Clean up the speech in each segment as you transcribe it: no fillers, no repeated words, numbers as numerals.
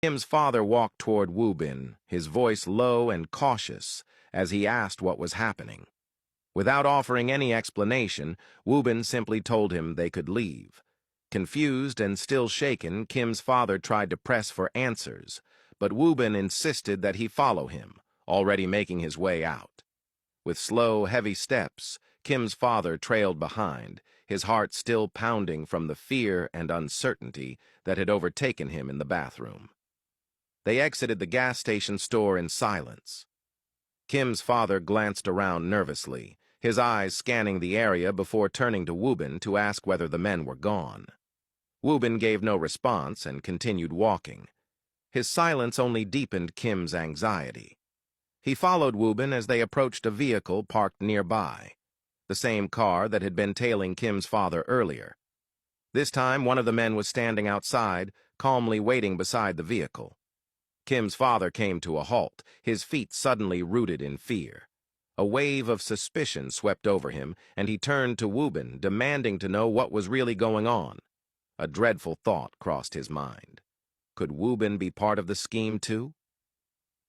Kim's father walked toward Wu Bin, his voice low and cautious, as he asked what was happening. Without offering any explanation, Wu Bin simply told him they could leave. Confused and still shaken, Kim's father tried to press for answers, but Wu Bin insisted that he follow him, already making his way out. With slow, heavy steps, Kim's father trailed behind, his heart still pounding from the fear and uncertainty that had overtaken him in the bathroom. They exited the gas station store in silence. Kim's father glanced around nervously, his eyes scanning the area before turning to Wu Bin to ask whether the men were gone. Wu Bin gave no response and continued walking. His silence only deepened Kim's anxiety. He followed Wu Bin as they approached a vehicle parked nearby, the same car that had been tailing Kim's father earlier. This time, one of the men was standing outside, calmly waiting beside the vehicle. Kim's father came to a halt, his feet suddenly rooted in fear. A wave of suspicion swept over him, and he turned to Wu Bin, demanding to know what was really going on. A dreadful thought crossed his mind. Could Wu Bin be part of the scheme too?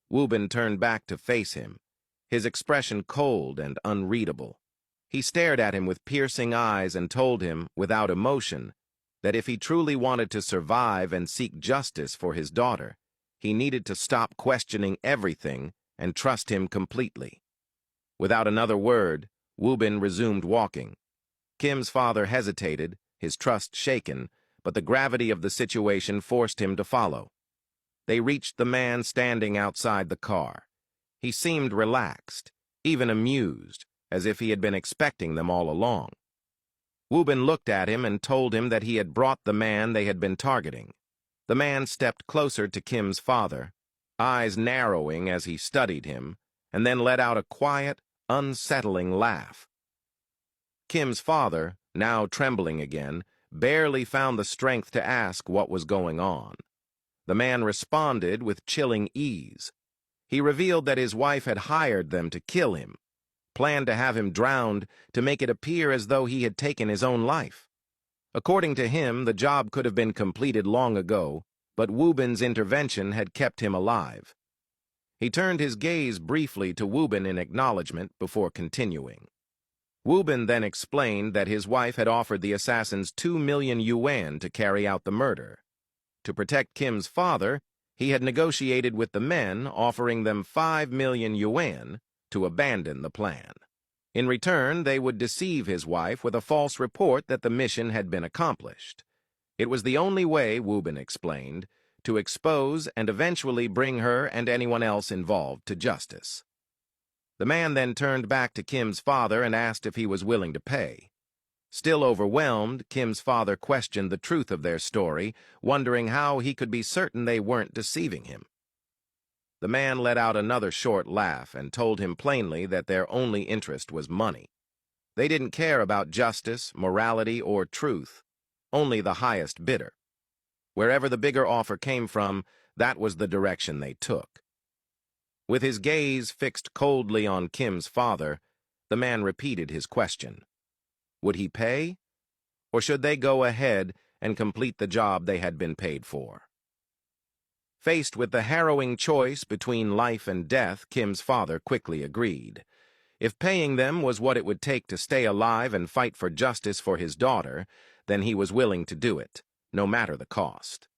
Wu Bin turned back to face him, his expression cold and unreadable. He stared at him with piercing eyes and told him, without emotion, that if he truly wanted to survive and seek justice for his daughter, he needed to stop questioning everything and trust him completely. Without another word, Wu Bin resumed walking. Kim's father hesitated, his trust shaken, but the gravity of the situation forced him to follow. They reached the man standing outside the car. He seemed relaxed, even amused, as if he had been expecting them all along. Wu Bin looked at him and told him that he had brought the man they had been targeting. The man stepped closer to Kim's father, eyes narrowing as he studied him, and then let out a quiet, unsettling laugh. Kim's father, now trembling again, barely found the strength to ask what was going on. The man responded with chilling ease. He revealed that his wife had hired them to kill him, planned to have him drowned to make it appear as though he had taken his own life. According to him, the job could have been completed long ago, but Wu Bin's intervention had kept him alive. He turned his gaze briefly to Wu Bin in acknowledgement before continuing. Wu Bin then explained that his wife had offered the assassins 2 million yuan to carry out the murder. To protect Kim's father, he had negotiated with the men, offering them 5 million yuan to abandon the plan. In return, they would deceive his wife with a false report that the mission had been accomplished. It was the only way, Wu Bin explained, to expose and eventually bring her and anyone else involved to justice. The man then turned back to Kim's father and asked if he was willing to pay. Still overwhelmed, Kim's father questioned the truth of their story, wondering how he could be certain they weren't deceiving him. The man let out another short laugh and told him plainly that their only interest was money. They didn't care about justice, morality, or truth, only the highest bidder. Wherever the bigger offer came from, that was the direction they took. With his gaze fixed coldly on Kim's father, the man repeated his question. Would he pay? Or should they go ahead and complete the job they had been paid for? Faced with the harrowing choice between life and death, Kim's father quickly agreed. If paying them was what it would take to stay alive and fight for justice for his daughter, then he was willing to do it, no matter the cost.